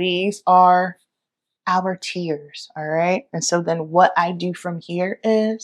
These are our tears, all right? And so then what I do from here is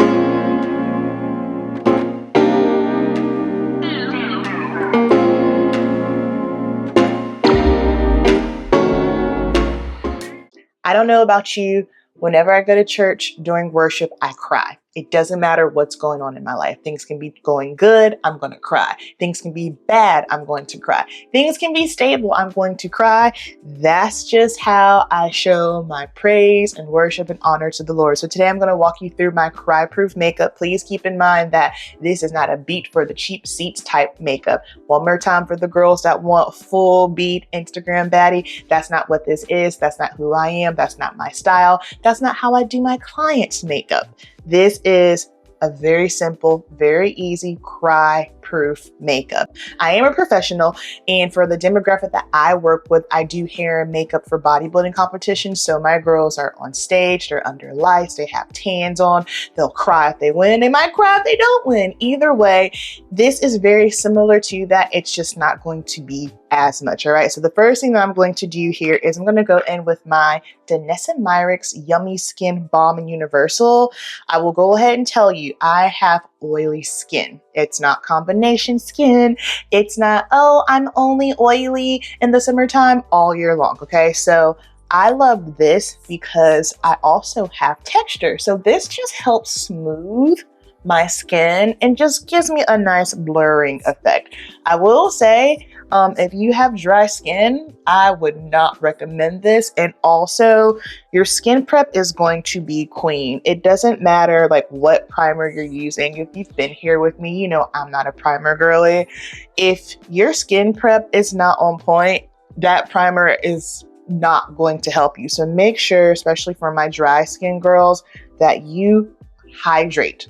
I don't know about you. Whenever I go to church during worship, I cry. It doesn't matter what's going on in my life. Things can be going good, I'm going to cry. Things can be bad, I'm going to cry. Things can be stable, I'm going to cry. That's just how I show my praise and worship and honor to the Lord. So today I'm going to walk you through my cry-proof makeup. Please keep in mind that this is not a beat for the cheap seats type makeup. One more time for the girls that want full beat Instagram baddie. That's not what this is. That's not who I am. That's not my style. That's not how I do my clients' makeup. This is a very simple, very easy cry-proof makeup. I am a professional, and for the demographic that I work with, I do hair and makeup for bodybuilding competitions. So my girls are on stage, they're under lights, they have tans on, they'll cry if they win, they might cry if they don't win. Either way, this is very similar to that. It's just not going to be as much, all right? So the first thing that I'm going to do here is I'm going to go in with my Danessa Myricks Yummy Skin Balm in Universal. I will go ahead and tell you, I have oily skin. It's not combination skin. It's not, oh, I'm only oily in the summertime all year long, okay? So I love this because I also have texture. So this just helps smooth my skin and just gives me a nice blurring effect. I will say, if you have dry skin, I would not recommend this. And also, your skin prep is going to be queen. It doesn't matter like what primer you're using. If you've been here with me, you know I'm not a primer girly. If your skin prep is not on point, that primer is not going to help you. So make sure, especially for my dry skin girls, that you hydrate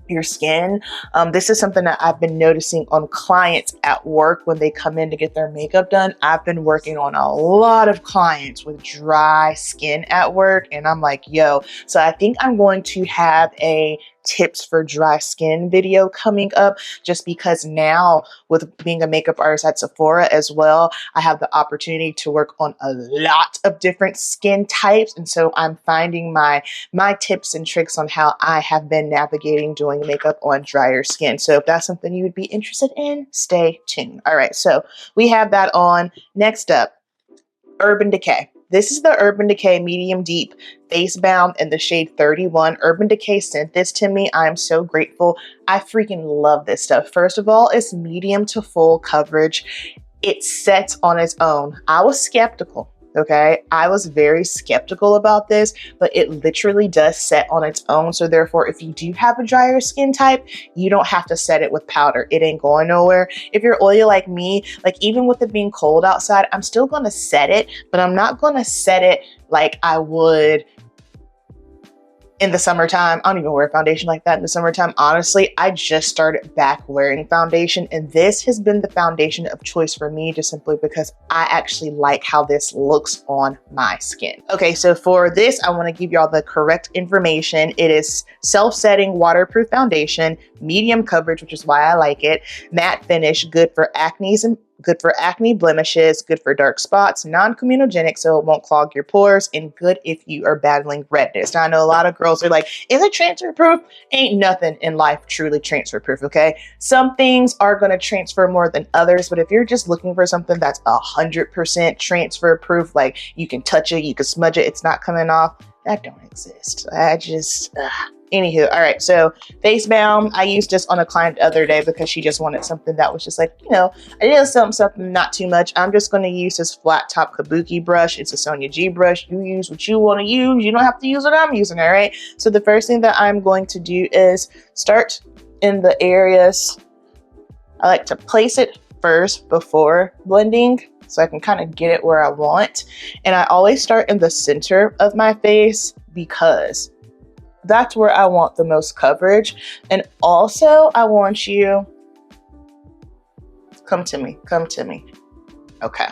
your skin. This is something that I've been noticing on clients at work when they come in to get their makeup done. I've been working on a lot of clients with dry skin at work, and I'm like, yo. So I think I'm going to have a tips for dry skin video coming up, just because now with being a makeup artist at Sephora as well, I have the opportunity to work on a lot of different skin types. And so I'm finding my tips and tricks on how I have been navigating doing makeup on drier skin. So if that's something you would be interested in, stay tuned. All right, so we have that on. Next up, Urban Decay. This is the Urban Decay Medium Deep Face Balm in the shade 31. Urban Decay sent this to me. I'm so grateful. I freaking love this stuff. First of all, it's medium to full coverage. It sets on its own. I was skeptical. Okay, I was very skeptical about this, but it literally does set on its own. So therefore, if you do have a drier skin type, you don't have to set it with powder. It ain't going nowhere. If you're oily like me, like even with it being cold outside, I'm still gonna set it, but I'm not gonna set it like I would in the summertime. I don't even wear foundation like that in the summertime. Honestly, I just started back wearing foundation, and this has been the foundation of choice for me just simply because I actually like how this looks on my skin. Okay, so for this, I want to give y'all the correct information. It is self-setting waterproof foundation, medium coverage, which is why I like it, matte finish, good for acne blemishes, good for dark spots, non-comedogenic, so it won't clog your pores, and good if you are battling redness. Now, I know a lot of girls are like, is it transfer proof? Ain't nothing in life truly transfer proof, okay? Some things are gonna transfer more than others, but if you're just looking for something that's 100% transfer proof, like you can touch it, you can smudge it, it's not coming off, that don't exist. Anywho, all right, so face balm, I used this on a client the other day because she just wanted something that was just like, you know, I did something not too much. I'm just going to use this flat top kabuki brush. It's a Sonia G brush. You use what you want to use. You don't have to use what I'm using, all right? So the first thing that I'm going to do is start in the areas. I like to place it first before blending so I can kind of get it where I want. And I always start in the center of my face because that's where I want the most coverage. And also I want you, come to me. Okay.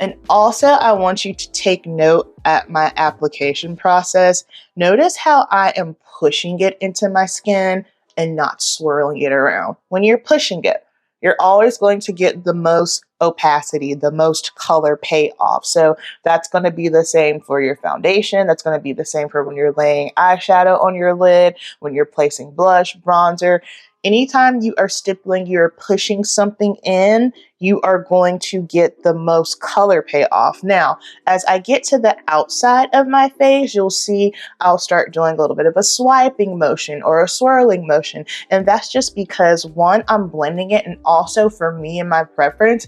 And also I want you to take note at my application process. Notice how I am pushing it into my skin and not swirling it around. When you're pushing it, you're always going to get the most opacity, the most color payoff. So that's going to be the same for your foundation. That's going to be the same for when you're laying eyeshadow on your lid, when you're placing blush, bronzer. Anytime you are stippling, you're pushing something in, you are going to get the most color payoff. Now, as I get to the outside of my face, you'll see I'll start doing a little bit of a swiping motion or a swirling motion. And that's just because, one, I'm blending it, and also for me and my preference,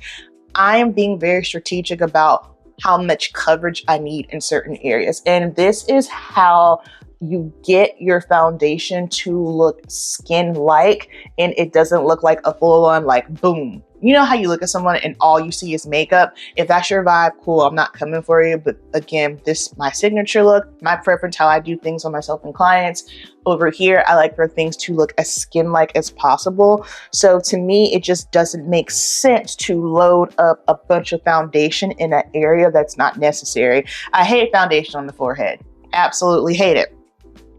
I am being very strategic about how much coverage I need in certain areas. And this is how you get your foundation to look skin-like, and it doesn't look like a full-on like boom. You know how you look at someone and all you see is makeup? If that's your vibe, cool, I'm not coming for you. But again, this my signature look, my preference, how I do things on myself and clients. Over here, I like for things to look as skin-like as possible. So to me, it just doesn't make sense to load up a bunch of foundation in an area that's not necessary. I hate foundation on the forehead. Absolutely hate it.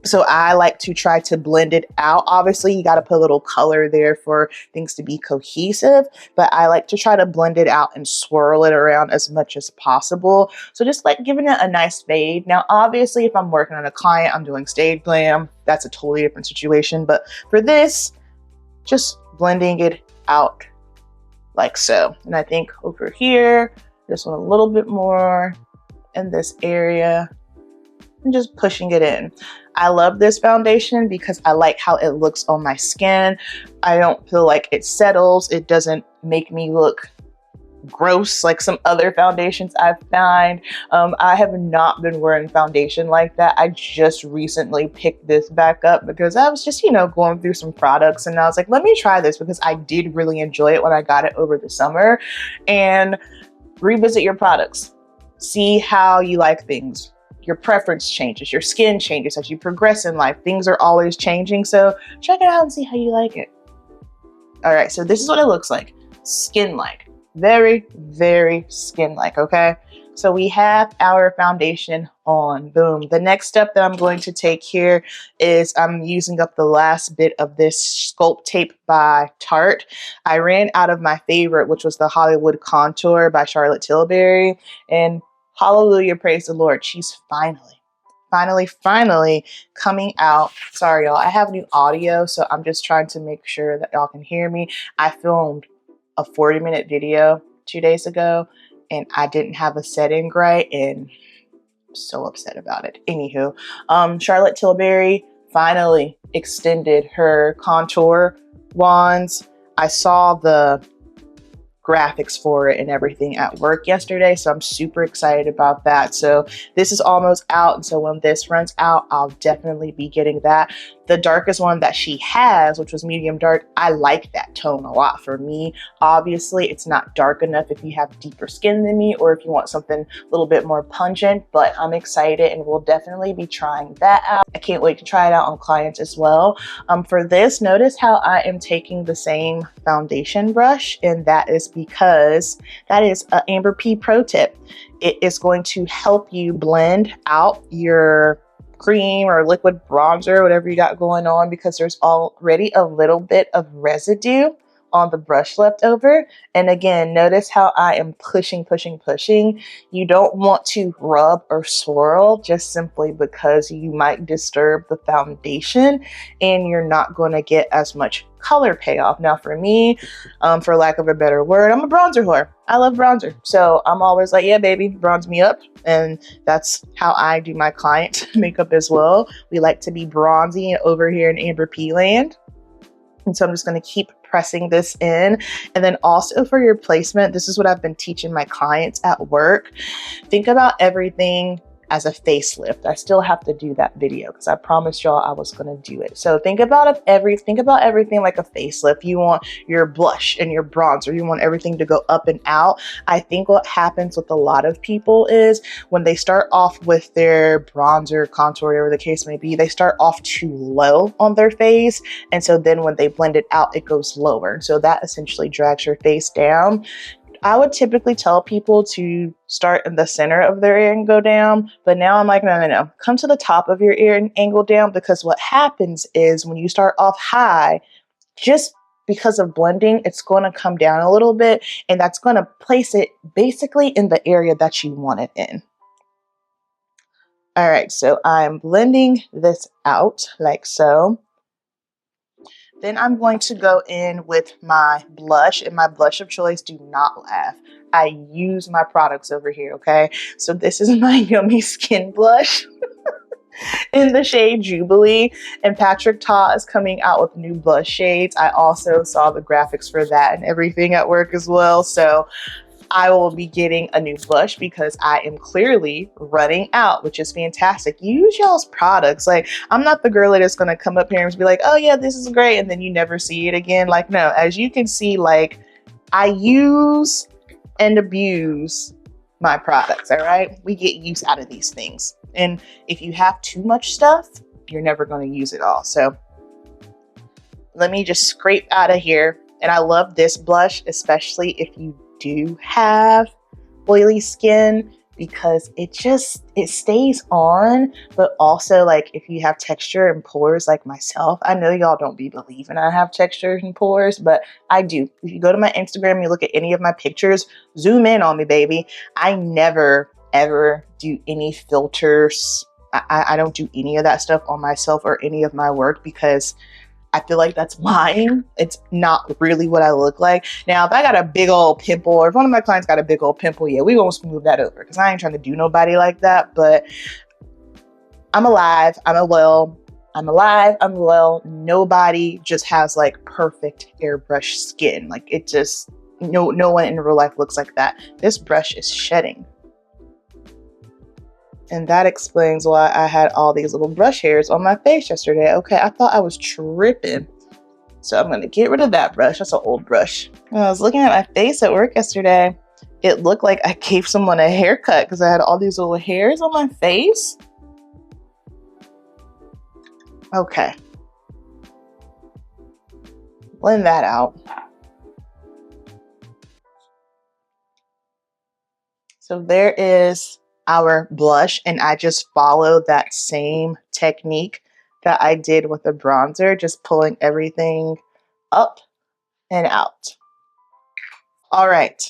So I like to try to blend it out. Obviously, you got to put a little color there for things to be cohesive, but I like to try to blend it out and swirl it around as much as possible. So just like giving it a nice fade. Now, obviously, if I'm working on a client, I'm doing stage glam. That's a totally different situation. But for this, just blending it out like so. And I think over here, just want a little bit more in this area and just pushing it in. I love this foundation because I like how it looks on my skin. I don't feel like it settles. It doesn't make me look gross like some other foundations I've found. I have not been wearing foundation like that. I just recently picked this back up because I was just, going through some products, and I was like, let me try this because I did really enjoy it when I got it over the summer. And revisit your products. See how you like things. Your preference changes, your skin changes as you progress in life. Things are always changing, so check it out and see how you like it. All right, so this is what it looks like. Skin-like. Very, very skin-like, okay? So we have our foundation on. Boom. The next step that I'm going to take here is I'm using up the last bit of this Sculpt Tape by Tarte. I ran out of my favorite, which was the Hollywood Contour by Charlotte Tilbury, and hallelujah, praise the Lord. She's finally coming out. Sorry, y'all. I have new audio, so I'm just trying to make sure that y'all can hear me. I filmed a 40-minute video 2 days ago, and I didn't have a setting right, and I'm so upset about it. Anywho, Charlotte Tilbury finally extended her contour wands. I saw the graphics for it and everything at work yesterday, so I'm super excited about that. So this is almost out, and so when this runs out, I'll definitely be getting that. The darkest one that she has, which was medium dark, I like that tone a lot. For me, obviously, it's not dark enough if you have deeper skin than me or if you want something a little bit more pungent, but I'm excited and we'll definitely be trying that out. I can't wait to try it out on clients as well. For this, notice how I am taking the same foundation brush, and that is because that is an Amber P pro tip. It is going to help you blend out your cream or liquid bronzer, whatever you got going on, because there's already a little bit of residue on the brush left over. And again, notice how I am pushing. You don't want to rub or swirl just simply because you might disturb the foundation and you're not going to get as much color payoff. Now for me, for lack of a better word, I'm a bronzer whore. I love bronzer. So I'm always like, yeah, baby, bronze me up. And that's how I do my client makeup as well. We like to be bronzy over here in Amber P land. And so I'm just going to keep pressing this in. And then also for your placement, this is what I've been teaching my clients at work. Think about everything as a facelift. I still have to do that video because I promised y'all I was going to do it. So think about everything like a facelift. You want your blush and your bronzer. You want everything to go up and out. I think what happens with a lot of people is when they start off with their bronzer, contour, whatever the case may be, they start off too low on their face. And so then when they blend it out, it goes lower. So that essentially drags your face down. I would typically tell people to start in the center of their ear and go down, but now I'm like, no. Come to the top of your ear and angle down, because what happens is when you start off high, just because of blending, it's going to come down a little bit, and that's going to place it basically in the area that you want it in. All right, so I'm blending this out like so. Then I'm going to go in with my blush, and my blush of choice, do not laugh. I use my products over here, okay? So this is my Yummy Skin Blush in the shade Jubilee, and Patrick Ta is coming out with new blush shades. I also saw the graphics for that and everything at work as well, so I will be getting a new blush because I am clearly running out, which is fantastic. Use y'all's products. Like, I'm not the girl that is going to come up here and be like, oh yeah, this is great, and then you never see it again. Like, no, as you can see, like, I use and abuse my products, all right? We get use out of these things. And if you have too much stuff, you're never going to use it all. So let me just scrape out of here. And I love this blush, especially if you do have oily skin, because it stays on, but also like if you have texture and pores like myself, I know y'all don't be believing I have texture and pores, but I do. If you go to my Instagram, you look at any of my pictures, zoom in on me, baby. I never ever do any filters. I don't do any of that stuff on myself or any of my work because I feel like that's mine. It's not really what I look like. Now, if I got a big old pimple, or if one of my clients got a big old pimple, yeah, we won't smooth that over because I ain't trying to do nobody like that. But I'm alive. I'm alive. I'm well. Nobody just has like perfect airbrush skin. Like it just, no one in real life looks like that. This brush is shedding. And that explains why I had all these little brush hairs on my face yesterday. Okay, I thought I was tripping. So I'm going to get rid of that brush. That's an old brush. When I was looking at my face at work yesterday, it looked like I gave someone a haircut because I had all these little hairs on my face. Okay. Blend that out. So there is our blush, and I just followed that same technique that I did with the bronzer, just pulling everything up and out. All right.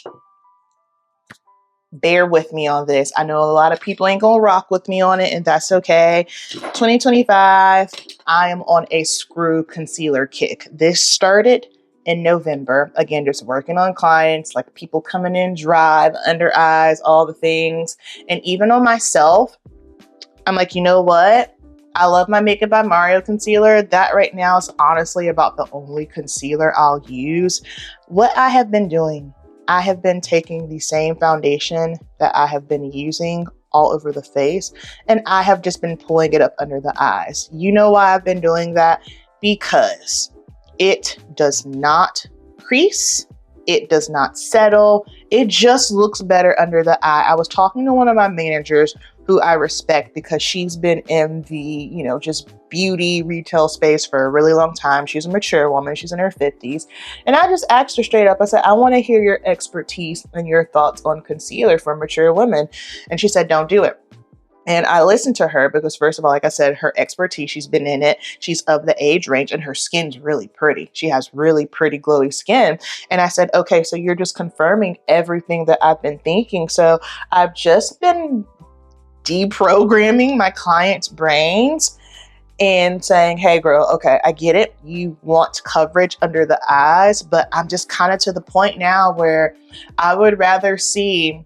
Bear with me on this. I know a lot of people ain't gonna rock with me on it, and that's okay. 2025, I am on a screw concealer kick. This started in November. Again, just working on clients, like people coming in dry, the under eyes, all the things. And even on myself, I'm like, you know what? I love my Makeup by Mario concealer. That right now is honestly about the only concealer I'll use. What I have been doing, I have been taking the same foundation that I have been using all over the face, and I have just been pulling it up under the eyes. You know why I've been doing that? Because it does not crease. It does not settle. It just looks better under the eye. I was talking to one of my managers who I respect because she's been in the, just beauty retail space for a really long time. She's a mature woman. She's in her 50s. And I just asked her straight up, I said, I want to hear your expertise and your thoughts on concealer for mature women. And she said, don't do it. And I listened to her because, first of all, like I said, her expertise, she's been in it. She's of the age range and her skin's really pretty. She has really pretty glowy skin. And I said, okay, so you're just confirming everything that I've been thinking. So I've just been deprogramming my clients' brains and saying, hey girl, okay, I get it. You want coverage under the eyes, but I'm just kind of to the point now where I would rather see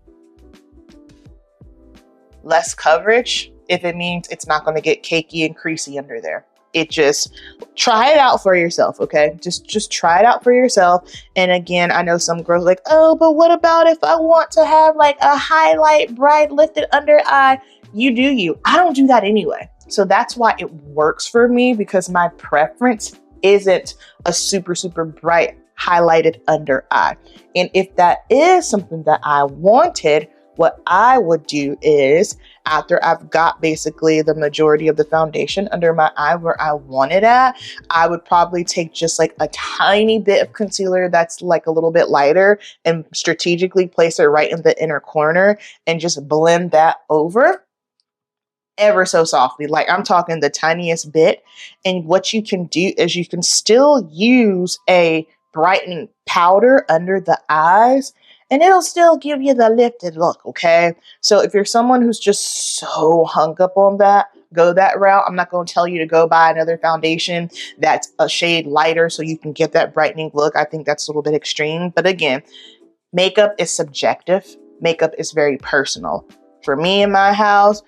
less coverage if it means it's not going to get cakey and creasy under there. It just, try it out for yourself, okay? Just try it out for yourself. And again, I know some girls are like, oh, but what about if I want to have like a highlight, bright, lifted under eye? You do you. I don't do that anyway. So that's why it works for me, because my preference isn't a super, super bright highlighted under eye. And if that is something that I wanted, what I would do is, after I've got basically the majority of the foundation under my eye where I want it at, I would probably take just like a tiny bit of concealer that's like a little bit lighter and strategically place it right in the inner corner and just blend that over ever so softly. Like I'm talking the tiniest bit. And what you can do is you can still use a brightening powder under the eyes, and it'll still give you the lifted look, okay? So if you're someone who's just so hung up on that, go that route. I'm not going to tell you to go buy another foundation that's a shade lighter so you can get that brightening look. I think that's a little bit extreme. But again, makeup is subjective. Makeup is very personal. For me in my house,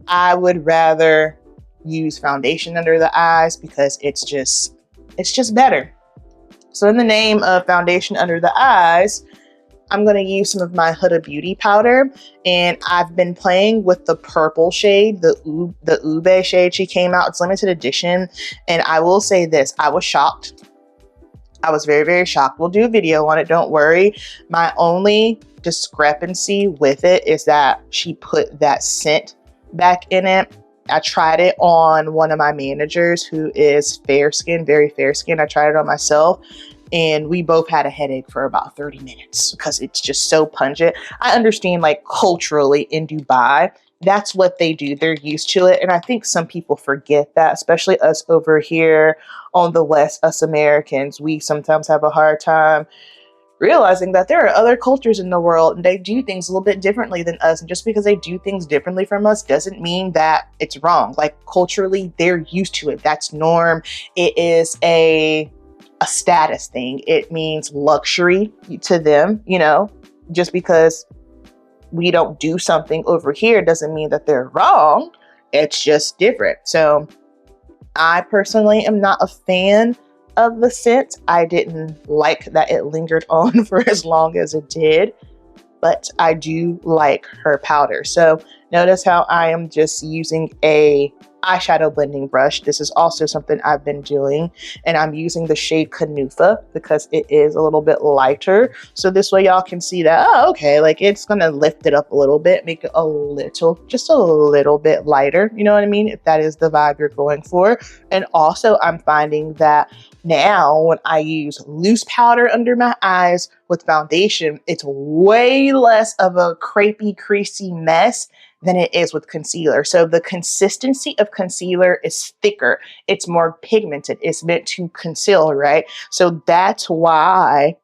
I would rather use foundation under the eyes because it's just better. So in the name of foundation under the eyes, I'm going to use some of my Huda Beauty powder, and I've been playing with the purple shade, the Ube shade she came out. It's limited edition, and I will say this, I was shocked. I was very, very shocked. We'll do a video on it, don't worry. My only discrepancy with it is that she put that scent back in it. I tried it on one of my managers who is fair skin, very fair skin. I tried it on myself, and we both had a headache for about 30 minutes because it's just so pungent. I understand, like, culturally in Dubai, that's what they do. They're used to it. And I think some people forget that, especially us over here on the West, us Americans. We sometimes have a hard time realizing that there are other cultures in the world and they do things a little bit differently than us. And just because they do things differently from us doesn't mean that it's wrong. Like, culturally, they're used to it. That's norm. It is a status thing. It means luxury to them, you know. Just because we don't do something over here doesn't mean that they're wrong. It's just different. So I personally am not a fan of the scent. I didn't like that it lingered on for as long as it did, but I do like her powder. So notice how I am just using a eyeshadow blending brush. This is also something I've been doing, and I'm using the shade Kanufa because it is a little bit lighter. So this way y'all can see that, oh, okay, like it's gonna lift it up a little bit, make it just a little bit lighter. You know what I mean? If that is the vibe you're going for. And also I'm finding that now when I use loose powder under my eyes with foundation, it's way less of a crepey, creasy mess than it is with concealer. So the consistency of concealer is thicker. It's more pigmented. It's meant to conceal, right? So that's why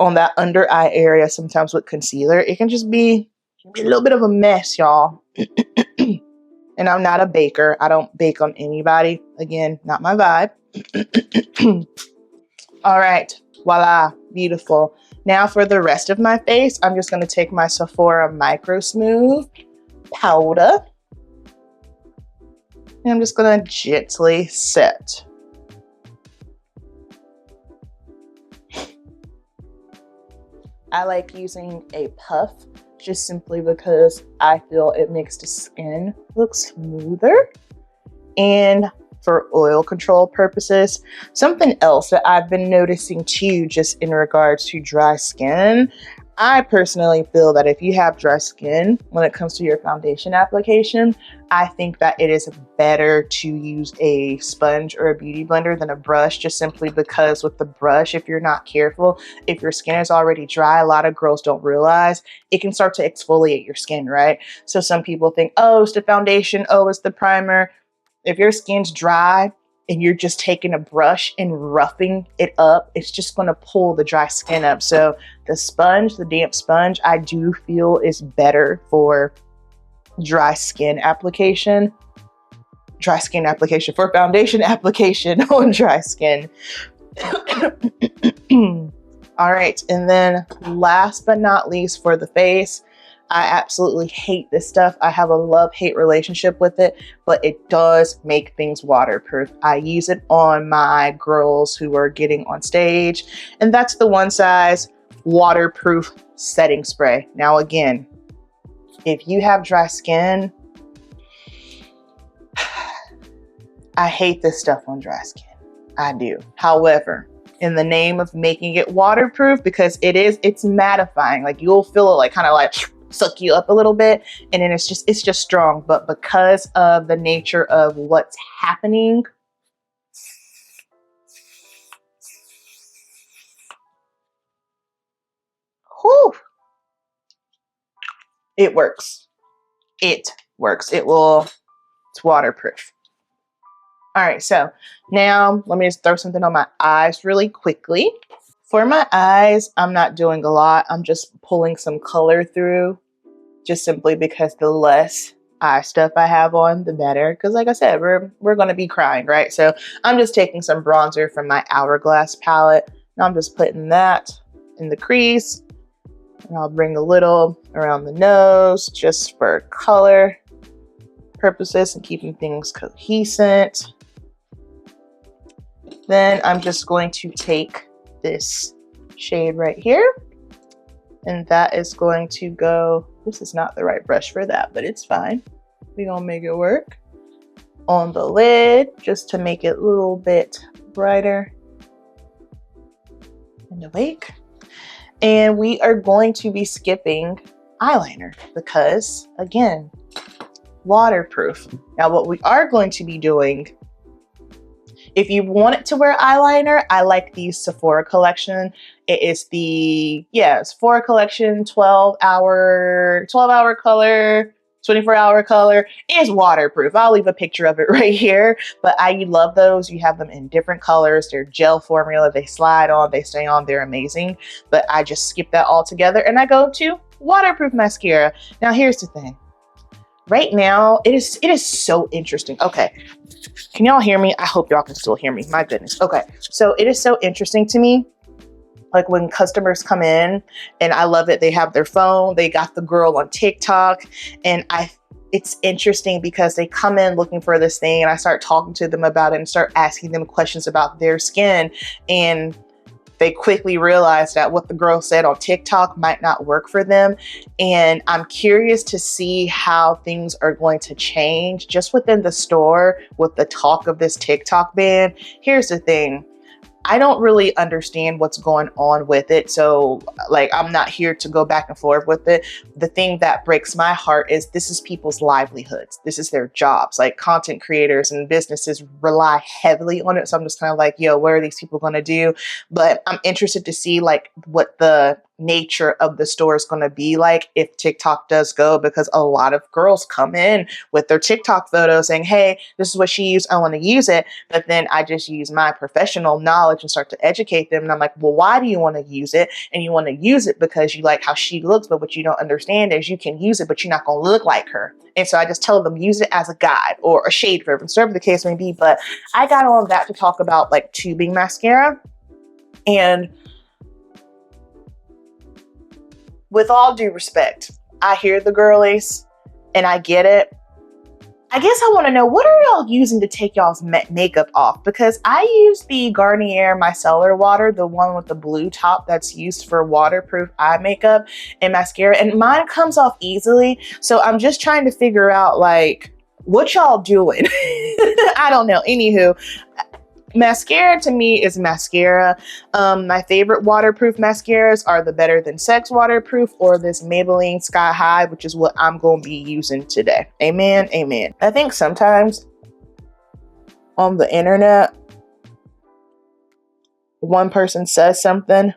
on that under eye area, sometimes with concealer, it can just be a little bit of a mess, y'all. And I'm not a baker. I don't bake on anybody. Again, not my vibe. All right, voila, beautiful. Now for the rest of my face, I'm just going to take my Sephora Micro Smooth powder, and I'm just going to gently set. I like using a puff just simply because I feel it makes the skin look smoother. And for oil control purposes, something else that I've been noticing too, just in regards to dry skin, I personally feel that if you have dry skin, when it comes to your foundation application, I think that it is better to use a sponge or a beauty blender than a brush, just simply because with the brush, if you're not careful, if your skin is already dry, a lot of girls don't realize it can start to exfoliate your skin, right? So some people think, oh, it's the foundation, oh, it's the primer. If your skin's dry and you're just taking a brush and roughing it up, it's just going to pull the dry skin up. So the sponge, the damp sponge, I do feel is better for dry skin application. Dry skin application for foundation application on dry skin. All right, and then last but not least for the face, I absolutely hate this stuff. I have a love-hate relationship with it, but it does make things waterproof. I use it on my girls who are getting on stage, and that's the One Size waterproof setting spray. Now again, if you have dry skin, I hate this stuff on dry skin. I do. However, in the name of making it waterproof, because it's mattifying, like you'll feel it like kind of like suck you up a little bit, and then it's just strong. But because of the nature of what's happening, whew, it works. It works. It's waterproof. All right, so now let me just throw something on my eyes really quickly. For my eyes, I'm not doing a lot. I'm just pulling some color through, just simply because the less eye stuff I have on, the better. Because like I said, we're going to be crying, right? So I'm just taking some bronzer from my Hourglass palette. And I'm just putting that in the crease. And I'll bring a little around the nose just for color purposes and keeping things cohesive. Then I'm just going to take this shade right here, and that is going to go, this is not the right brush for that, but it's fine. We're gonna make it work. On the lid, just to make it a little bit brighter and awake. And we are going to be skipping eyeliner because, again, waterproof. Now, what we are going to be doing, if you wanted to wear eyeliner, I like the Sephora collection. It is the, Sephora collection, 12-hour color, 24-hour color. It's waterproof. I'll leave a picture of it right here. But I love those. You have them in different colors. They're gel formula. They slide on, they stay on. They're amazing. But I just skip that all together and I go to waterproof mascara. Now, here's the thing. Right now, it is so interesting. Okay, can y'all hear me? I hope y'all can still hear me. My goodness. Okay, so it is so interesting to me, like when customers come in, and I love it. They have their phone. They got the girl on TikTok, and it's interesting because they come in looking for this thing, and I start talking to them about it and start asking them questions about their skin, and they quickly realize that what the girl said on TikTok might not work for them. And I'm curious to see how things are going to change just within the store with the talk of this TikTok ban. Here's the thing. I don't really understand what's going on with it. So like, I'm not here to go back and forth with it. The thing that breaks my heart is this is people's livelihoods. This is their jobs. Like content creators and businesses rely heavily on it. So I'm just kind of like, yo, what are these people going to do? But I'm interested to see like what the nature of the store is going to be like if TikTok does go, because a lot of girls come in with their TikTok photos saying, hey, this is what she used, I want to use it. But then I just use my professional knowledge and start to educate them. And I'm like, well, why do you want to use it? And you want to use it because you like how she looks, but what you don't understand is you can use it, but you're not going to look like her. And so I just tell them, use it as a guide or a shade reference, whatever the case may be. But I got on that to talk about like tubing mascara. And with all due respect, I hear the girlies and I get it. I guess I want to know, what are y'all using to take y'all's makeup off? Because I use the Garnier Micellar Water, the one with the blue top that's used for waterproof eye makeup and mascara, and mine comes off easily. So I'm just trying to figure out like, what y'all doing? I don't know. Anywho, mascara to me is mascara. My favorite waterproof mascaras are the Better Than Sex waterproof or this Maybelline Sky High, which is what I'm going to be using today. Amen, amen. I think sometimes on the internet, one person says something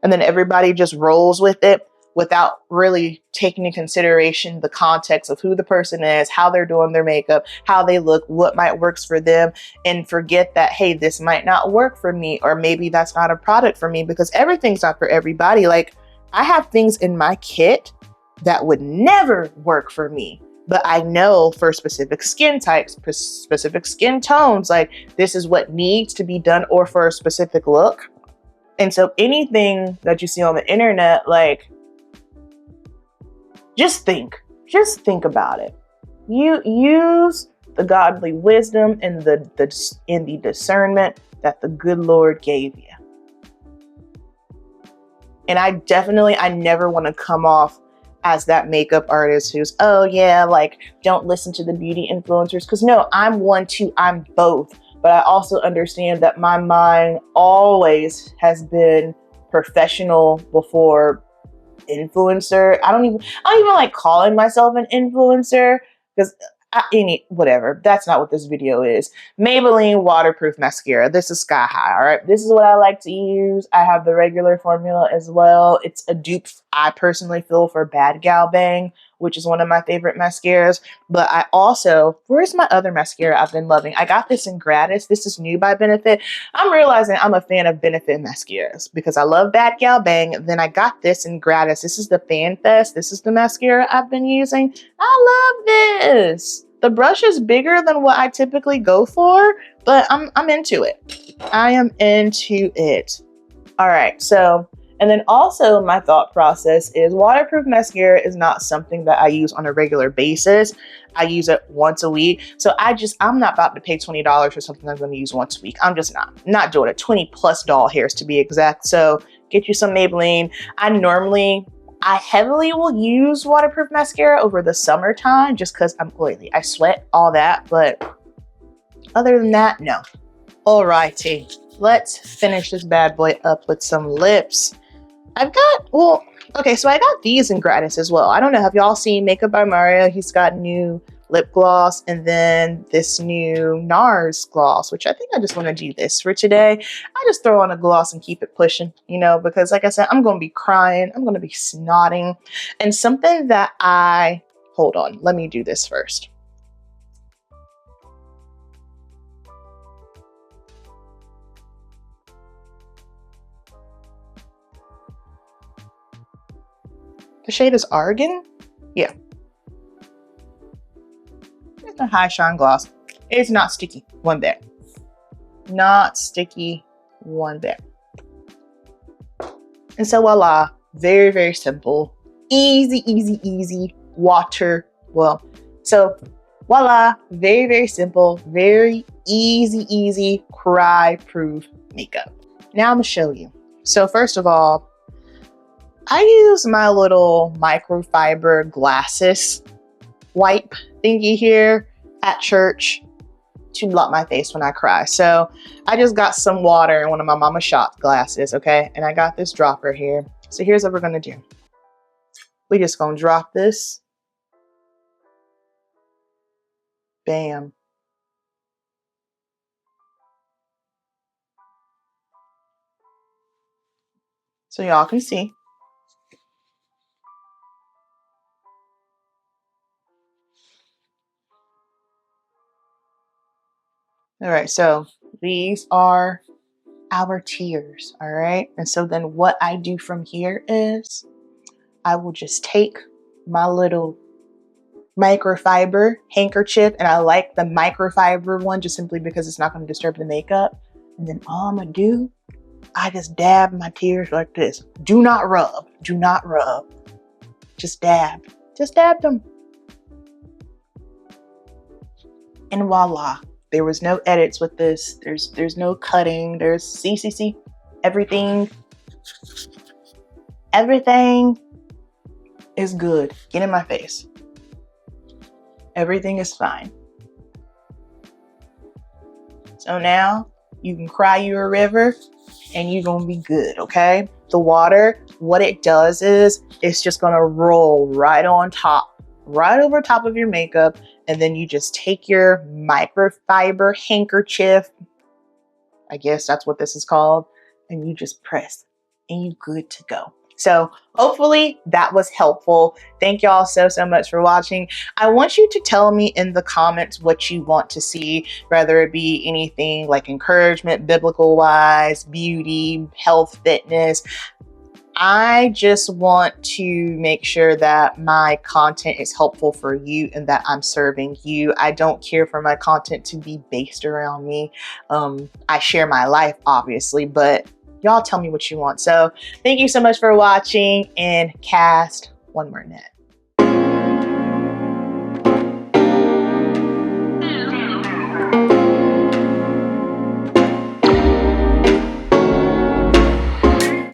and then everybody just rolls with it without really taking into consideration the context of who the person is, how they're doing their makeup, how they look, what might works for them, and forget that, hey, this might not work for me, or maybe that's not a product for me, because everything's not for everybody. Like, I have things in my kit that would never work for me, but I know for specific skin types, specific skin tones, like this is what needs to be done, or for a specific look. And so anything that you see on the internet, like, just think about it. You use the godly wisdom and the discernment that the good Lord gave you. And I never want to come off as that makeup artist who's, oh yeah, like don't listen to the beauty influencers. Because no, I'm one too, I'm both. But I also understand that my mind always has been professional before influencer. I don't even like calling myself an influencer because whatever. That's not what this video is. Maybelline waterproof mascara. This is Sky High. All right. This is what I like to use. I have the regular formula as well. It's a dupe I personally feel for Bad Gal Bang, which is one of my favorite mascaras. But I also, where's my other mascara I've been loving? I got this in Gratis. This is new by Benefit. I'm realizing I'm a fan of Benefit mascaras because I love Bad Gal Bang. Then I got this in Gratis. This is the Fan Fest. This is the mascara I've been using. I love this. The brush is bigger than what I typically go for, but I'm into it. I am into it. All right, so, and then also my thought process is waterproof mascara is not something that I use on a regular basis. I use it once a week. So I'm not about to pay $20 for something I'm gonna use once a week. I'm just not doing it. 20 plus doll hairs to be exact. So get you some Maybelline. I heavily will use waterproof mascara over the summertime just because I'm oily. I sweat, all that, but other than that, no. Alrighty, let's finish this bad boy up with some lips. So I got these in Gratis as well. I don't know, have y'all seen Makeup by Mario? He's got new lip gloss and then this new NARS gloss, which I think I just want to do this for today. I just throw on a gloss and keep it pushing, you know, because like I said, I'm going to be crying. I'm going to be snotting. And something that hold on, let me do this first. The shade is Argan? Yeah. It's a high shine gloss. It's not sticky one bit. Not sticky one bit. And so voila, very, very simple. Easy, easy, easy water. So voila, very, very simple, very easy, easy cry proof makeup. Now I'm gonna show you. So first of all, I use my little microfiber glasses wipe thingy here at church to blot my face when I cry. So I just got some water in one of my mama shot glasses, okay? And I got this dropper here. So here's what we're gonna do. We just gonna drop this. Bam. So y'all can see. All right, so these are our tears, all right? And so then what I do from here is I will just take my little microfiber handkerchief, and I like the microfiber one just simply because it's not going to disturb the makeup. And then all I'm going to do, I just dab my tears like this. Do not rub. Do not rub. Just dab. Just dab them. And voila. There was no edits with this. There's no cutting. There's see. Everything is good. Get in my face. Everything is fine. So now you can cry you a river and you're gonna be good, okay? The water, what it does is it's just gonna roll right on top, right over top of your makeup. And then you just take your microfiber handkerchief, I guess that's what this is called, and you just press and you're good to go. So hopefully that was helpful. Thank y'all so much for watching. I want you to tell me in the comments what you want to see, whether it be anything like encouragement, biblical wise, beauty, health, fitness. I just want to make sure that my content is helpful for you and that I'm serving you. I don't care for my content to be based around me. I share my life, obviously, but y'all tell me what you want. So thank you so much for watching, and cast one more net.